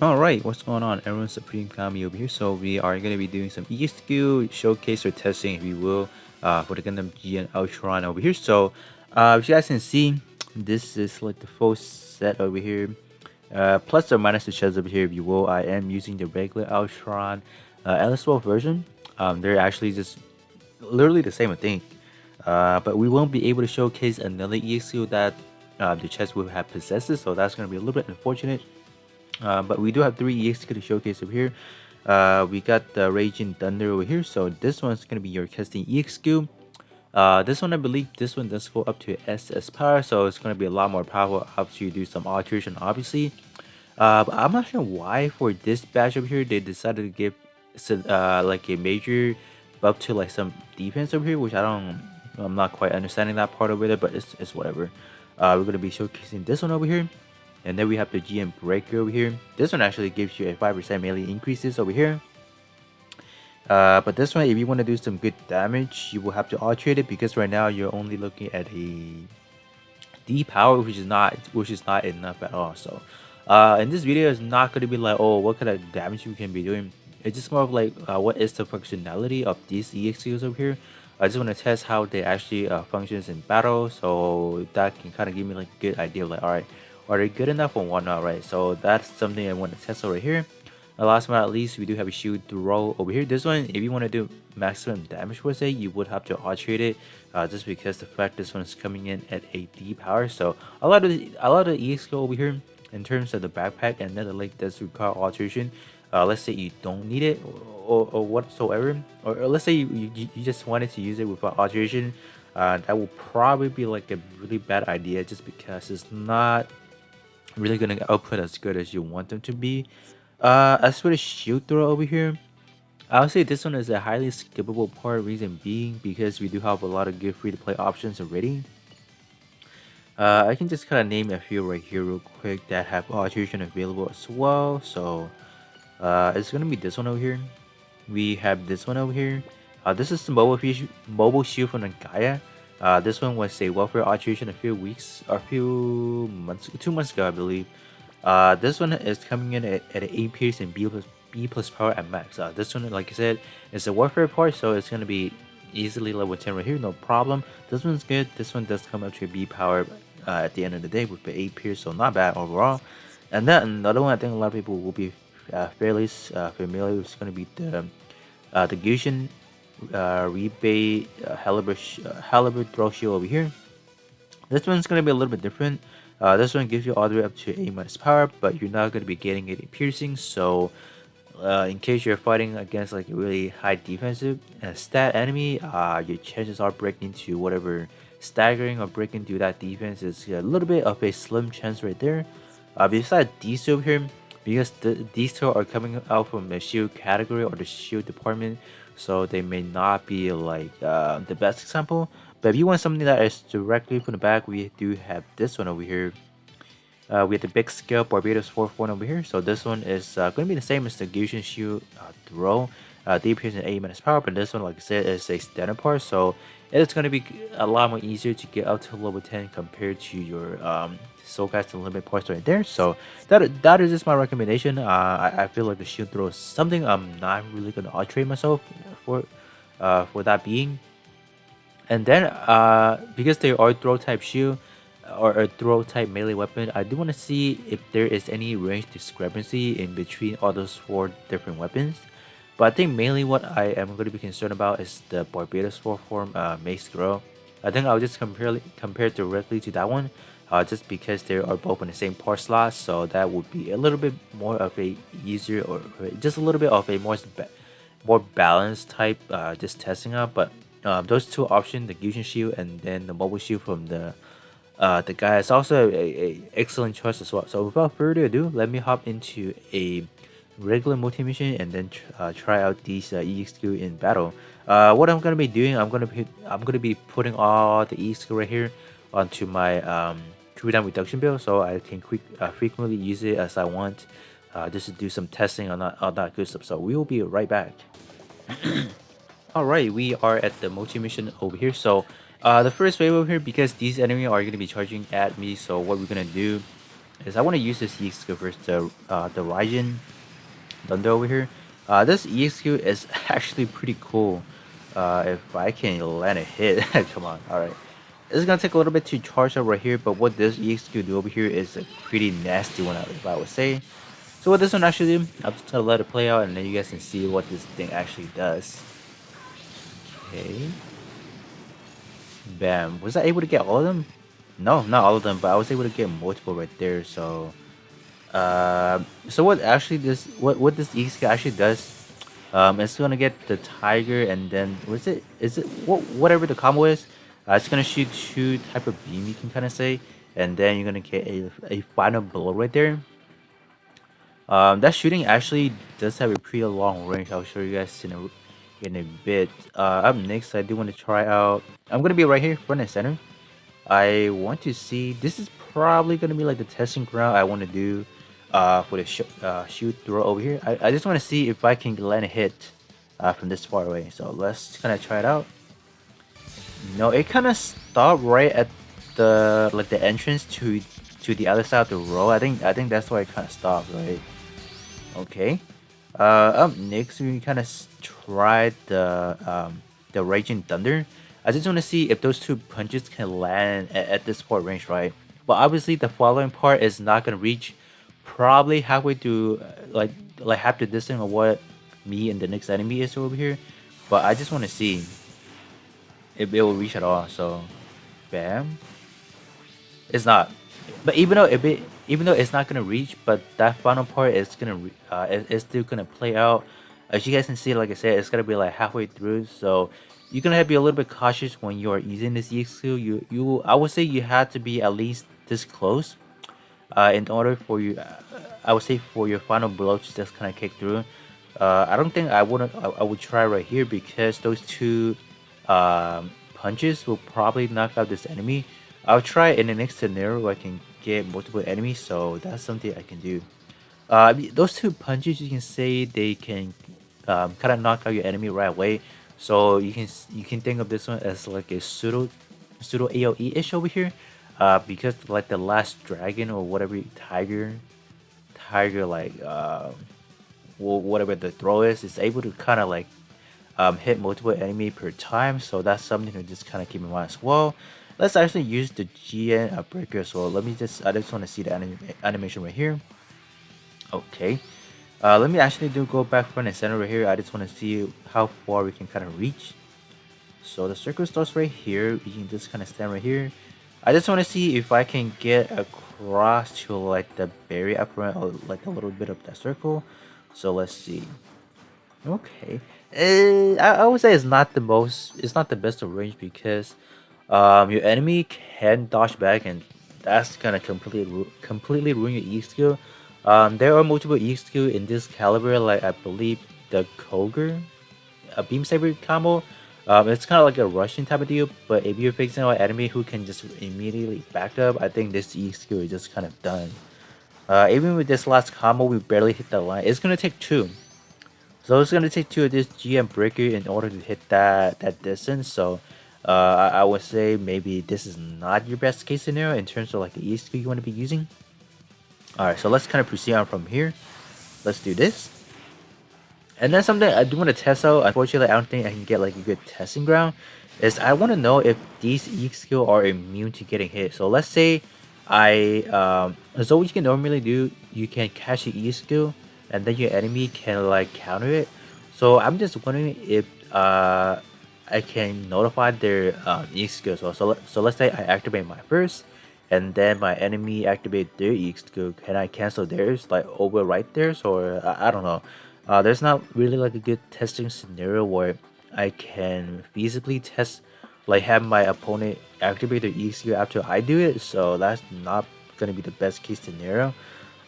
Alright, what's going on? Everyone, Supreme Kami over here. So we are going to be doing some EXQ showcase or testing, if you will, for the Gundam Jiyan Altron over here. So as you guys can see, this is like the full set over here. Plus or minus the shells over here, if you will. I am using the regular Altron LS12 version. They're actually just literally the same, I think. But we won't be able to showcase another EXQ that the chest will have possesses, so that's going to be a little bit unfortunate. But we do have 3 EXQ to showcase over here. We got the Raging Thunder over here, so this one's going to be your casting EXQ. This one, I believe, this one does go up to SS power, so it's going to be a lot more powerful after you do some alteration, obviously. But I'm not sure why for this batch over here they decided to give like a major buff to like some defense over here, which I'm not quite understanding that part over there, but it's whatever. We're gonna be showcasing this one over here, and then we have the GM breaker over here. This one actually gives you a 5% melee increases over here. But this one, if you want to do some good damage, you will have to alterate it, because right now you're only looking at a D power, which is not enough at all. So in this video is not going to be like, oh, what kind of damage you can be doing. It's just more of like, what is the functionality of these EXQs over here. I just want to test how they actually functions in battle, so that can kind of give me like a good idea of like, all right, are they good enough or whatnot, right? So that's something I want to test over here. Last but not least, we do have a shield throw over here. This one, if you want to do maximum damage per se, you would have to alterate it, just because the fact this one is coming in at a D power. So a lot of the EXQ over here in terms of the backpack and nether leg does require alteration. Let's say you don't need it or whatsoever, or let's say you just wanted to use it without alteration. That will probably be like a really bad idea, just because it's not really gonna output as good as you want them to be. As for the shield throw over here, I would say this one is a highly skippable part. Reason being because we do have a lot of good free to play options already. I can just kind of name a few right here real quick that have alteration available as well. So it's gonna be this one over here. We have this one over here. This is the mobile shield from the Gaia. This one was a welfare alteration a few weeks or a few months, 2 months ago, I believe. This one is coming in at 8 pierce and B plus power at max. This one, like I said, is a warfare part, so it's gonna be easily level 10 right here, no problem. This one's good. This one does come up to a B power at the end of the day with the 8 pierce, so not bad overall. And then another one I think a lot of people will be fairly familiar with is gonna be the Gushin rebate halibut throw shield over here. This one's gonna be a little bit different. This one gives you all the way up to A minus power, but you're not gonna be getting any piercing. So, in case you're fighting against like a really high defensive stat enemy, your chances are breaking into whatever staggering or breaking through that defense is a little bit of a slim chance right there. Besides these two here, because these two are coming out from the shield category or the shield department, so they may not be like the best example. But if you want something that is directly from the back, we do have this one over here. We have the big scale Barbados 4th one over here. So this one is going to be the same as the Gushin Shield throw. They appears in 8 minutes power, but this one, like I said, is a standard part. So it's going to be a lot more easier to get up to level 10 compared to your Soulcast and Limit parts right there. So that is just my recommendation. I feel like the shield throw is something I'm not really going to alterate myself for that being. And then, because they are throw type shield or a throw type melee weapon, I do want to see if there is any range discrepancy in between all those 4 different weapons. But I think mainly what I am going to be concerned about is the Barbados 4 form mace throw. I think I'll just compare directly to that one, just because they are both in the same part slot, so that would be a little bit more of a easier or just a little bit of a more balanced type just testing out. But those two options, the Fusion Shield and then the Mobile Shield from the guy, is also a excellent choice as well. So without further ado, let me hop into a regular multi-mission and then try out these EXQ in battle. What I'm gonna be doing, I'm gonna be putting all the EXQ right here onto my cooldown reduction build, so I can frequently use it as I want, just to do some testing on that good stuff. So we will be right back. Alright, we are at the multi-mission over here. So the first wave over here, because these enemies are going to be charging at me, so what we're going to do is I want to use this EX skill first, the Raijin Thunder over here. This EXQ is actually pretty cool. If I can land a hit, come on, alright. This is gonna take a little bit to charge up right here, but what this EXQ do over here is a pretty nasty one, if I would say. So what this one actually do, I'm just gonna let it play out and then you guys can see what this thing actually does. Okay. Bam. Was I able to get all of them? No, not all of them, but I was able to get multiple right there, so so what actually what this EXQ actually does, it's gonna get the tiger and then was it is it whatever the combo is, it's gonna shoot two type of beam you can kind of say, and then you're gonna get a final blow right there. That shooting actually does have a pretty long range. I'll show you guys in a bit. Up next, I do want to try out. I'm gonna be right here, front and center. I want to see. This is probably gonna be like the testing ground I want to do for the shoot throw over here. I just want to see if I can land a hit from this far away. So let's kind of try it out. No, it kind of stopped right at the the entrance to the other side of the row. I think that's why it kind of stopped, right? Okay. Up next, we kind of tried the Raging Thunder. I just want to see if those two punches can land at this part range, right? But obviously, the following part is not gonna reach probably halfway through, like half the distance of what me and the next enemy is over here. But I just want to see if it will reach at all. So, bam. It's not. But even though it's not gonna reach, but that final part is gonna it's still gonna play out. As you guys can see, like I said, it's gonna be like halfway through. So you're gonna have to be a little bit cautious when you are using this EX skill. I would say you have to be at least this close, in order for you. I would say for your final blow to just kind of kick through. I don't think I would try right here because those two punches will probably knock out this enemy. I'll try in the next scenario where I can get multiple enemies, so that's something I can do. Those two punches, you can say they can kind of knock out your enemy right away. So you can think of this one as like a pseudo AOE ish over here, because like the last dragon or whatever tiger like whatever the throw is able to kind of like hit multiple enemy per time. So that's something to just kind of keep in mind as well. Let's actually use the GN breaker as well. I just want to see the animation right here. Okay. Let me actually go back front and center right here. I just want to see how far we can kind of reach. So the circle starts right here. You can just kind of stand right here. I just want to see if I can get across to like the berry upper end, or like a little bit of that circle. So let's see. Okay. I would say it's not the best of range because your enemy can dodge back and that's gonna completely ruin your E skill. There are multiple E skill in this caliber, like I believe the Koger, a beam saber combo. It's kind of like a Russian type of deal, but if you're facing an enemy who can just immediately back up, I think this E skill is just kind of done. Even with this last combo, we barely hit the line. It's gonna take two. So it's gonna take two of this GM breaker in order to hit that distance. So I would say maybe this is not your best case scenario in terms of like the E skill you want to be using. Alright, so let's kind of proceed on from here. Let's do this. And then something I do want to test out, unfortunately I don't think I can get like a good testing ground, is I want to know if these E skill are immune to getting hit. So let's say so what you can normally do, you can catch the E skill and then your enemy can like counter it. So I'm just wondering if I can notify their E skill as well. So let's say I activate my first and then my enemy activate their E skill. Can I cancel theirs, like overwrite theirs, or I don't know. There's not really like a good testing scenario where I can feasibly test, like have my opponent activate their E skill after I do it. So that's not gonna be the best case scenario.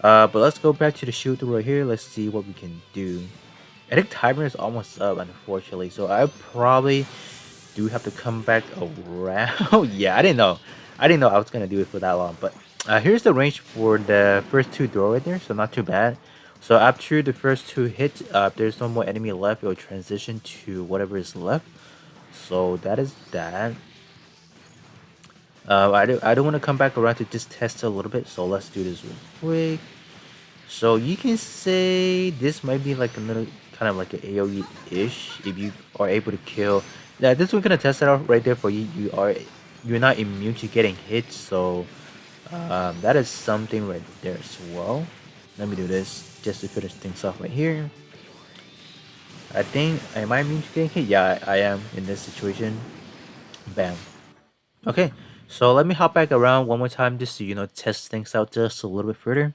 But let's go back to the shoot through right here. Let's see what we can do. I think timer is almost up, unfortunately, so I probably do have to come back around. Yeah, I didn't know I was gonna do it for that long. But here's the range for the first two throw right there, so not too bad. So after the first two hits, if there's no more enemy left, it will transition to whatever is left. So that is that. I don't want to come back around to just test a little bit, so let's do this real quick. So you can say this might be like a little kind of like an AoE-ish if you are able to kill. Yeah, this one gonna test it out right there for you. You're not immune to getting hit, so that is something right there as well. Let me do this just to finish things off right here. I think am I immune to getting hit? Yeah, I am in this situation. Bam. Okay, so let me hop back around one more time just to test things out just a little bit further.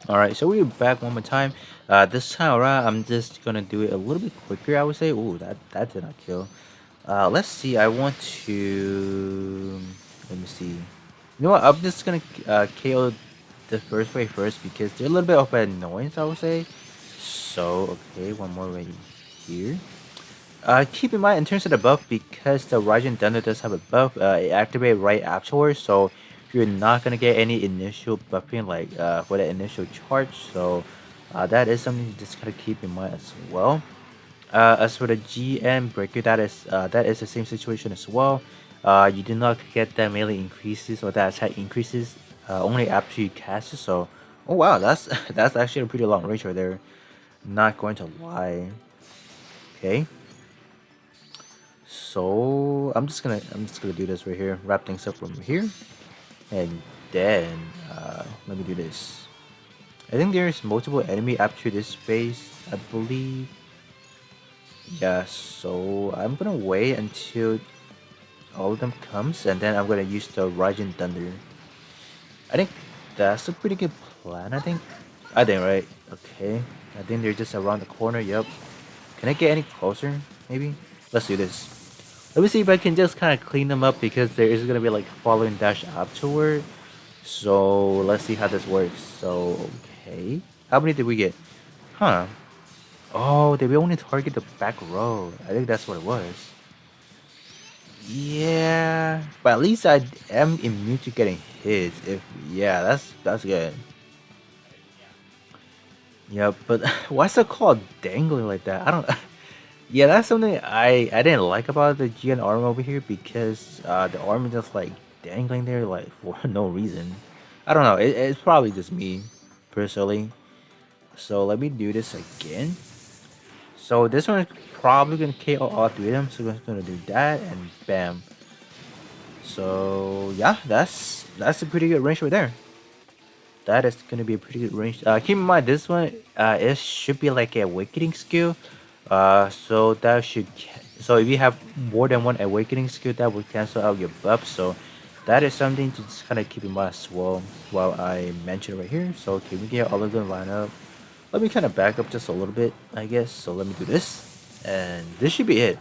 All right, so we're back one more time. This time around, I'm just gonna do it a little bit quicker. I would say. Ooh, that did not kill. Let's see. I want to. Let me see. You know what? I'm just gonna KO the first way first because they're a little bit of an annoyance. I would say. So okay, one more right here. Keep in mind in terms of the buff, because the Rising Thunder does have a buff, it activates right afterwards, so you're not gonna get any initial buffing like for the initial charge. So that is something you just gotta keep in mind as well. As for the GM breaker, that is the same situation as well. You do not get that melee increases or that attack increases only after you cast it. So, oh wow, that's that's actually a pretty long range right there. Not going to lie. Okay. So I'm just gonna do this right here. Wrap things up from here, and then let me do this. I think there's multiple enemy after this phase, I believe. Yeah, so I'm gonna wait until all of them comes, and then I'm gonna use the Rising Thunder. I think that's a pretty good plan. I think right. Okay, I think they're just around the corner. Yep. Can I get any closer? Maybe. Let's do this. Let me see if I can just kind of clean them up because there is gonna be like following dash afterward. So let's see how this works. So okay, how many did we get? Huh? Oh, they will only target the back row. I think that's what it was. Yeah, but at least I am immune to getting hit. If yeah, that's good. Yeah, but why's it called dangling like that? I don't. Yeah, that's something I didn't like about the GN arm over here because the arm is just like dangling there like for no reason. I don't know. It's probably just me personally. So let me do this again. So this one is probably gonna KO all three of them. So we're gonna do that and bam. So yeah, that's a pretty good range right there. That is gonna be a pretty good range. Keep in mind this one it should be like a awakening skill. So that should so if you have more than one awakening skill, that will cancel out your buff. So that is something to just kind of keep in mind as well. While I mention right here. So can we get all of them lined up? Let me kind of back up just a little bit, I guess. So let me do this, and this should be it.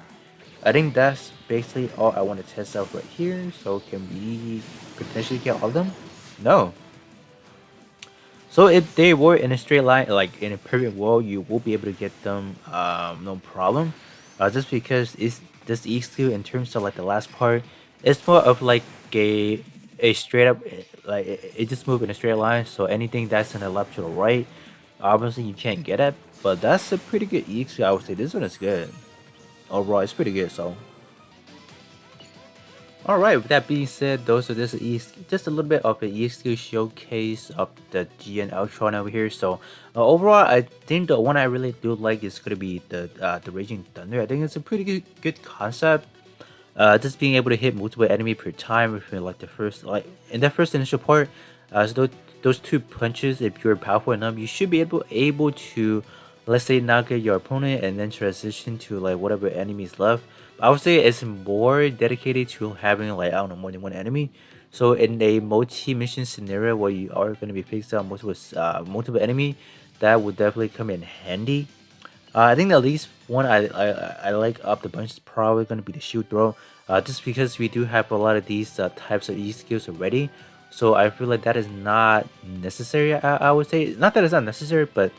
I think that's basically all I want to test out right here. So can we potentially get all of them? No. So if they were in a straight line, like in a perfect world, you will be able to get them, no problem. Just because it's this EX2 in terms of like the last part, it's more of like a straight up like it just move in a straight line. So anything that's in the left to the right, obviously you can't get it. But that's a pretty good EX2. I would say this one is good. Overall, it's pretty good. So. Alright, with that being said, those are just a little bit of the EX2 showcase of the GN Altron over here. So overall, I think the one I really do like is gonna be the Raging Thunder. I think it's a pretty good concept. Just being able to hit multiple enemy per time within like the first like in the first initial part. So those two punches, if you're powerful enough, you should be able to, let's say, knock out your opponent and then transition to like whatever enemies left. I would say it's more dedicated to having like I don't know more than one enemy. So in a multi-mission scenario where you are going to be faced on multiple enemy, that would definitely come in handy. I think the least one I like up the bunch is probably going to be the shield throw. Just because we do have a lot of these types of E skills already. So I feel like that is not necessary. I would say not that it's not necessary, but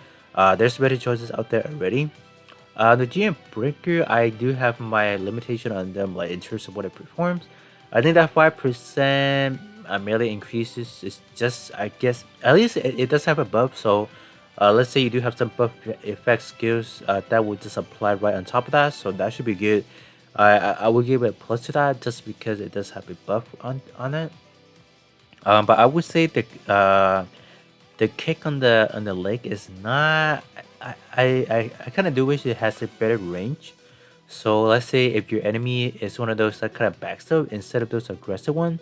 there's better choices out there already. The GM Breaker, I do have my limitation on them, like in terms of what it performs. I think that 5% melee increases is just, I guess, at least it does have a buff. So, let's say you do have some buff effect skills that will just apply right on top of that. So that should be good. I will give it a plus to that just because it does have a buff on it. But I would say the kick on the leg is not. I kind of do wish it has a better range. So let's say if your enemy is one of those that kind of backstab instead of those aggressive one,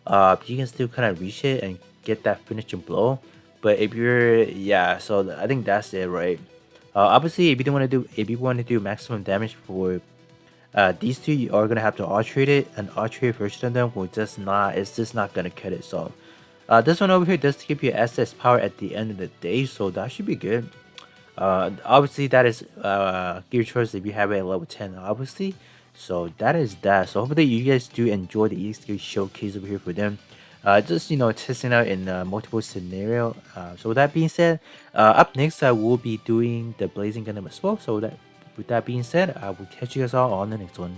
you can still kind of reach it and get that finishing blow. But if you're yeah, so I think that's it, right? Obviously, if you want to do maximum damage for these two, you are gonna have to archer it, and archer version of them will just not. It's just not gonna cut it. So this one over here does give you SS power at the end of the day, so that should be good. Obviously that is gear choice if you have it at level 10, obviously. So that is that. So hopefully you guys do enjoy the EXQ showcase over here for them. Just testing out in multiple scenario. So with that being said, up next I will be doing the Blazing Gundam as well. So that with that being said, I will catch you guys all on the next one.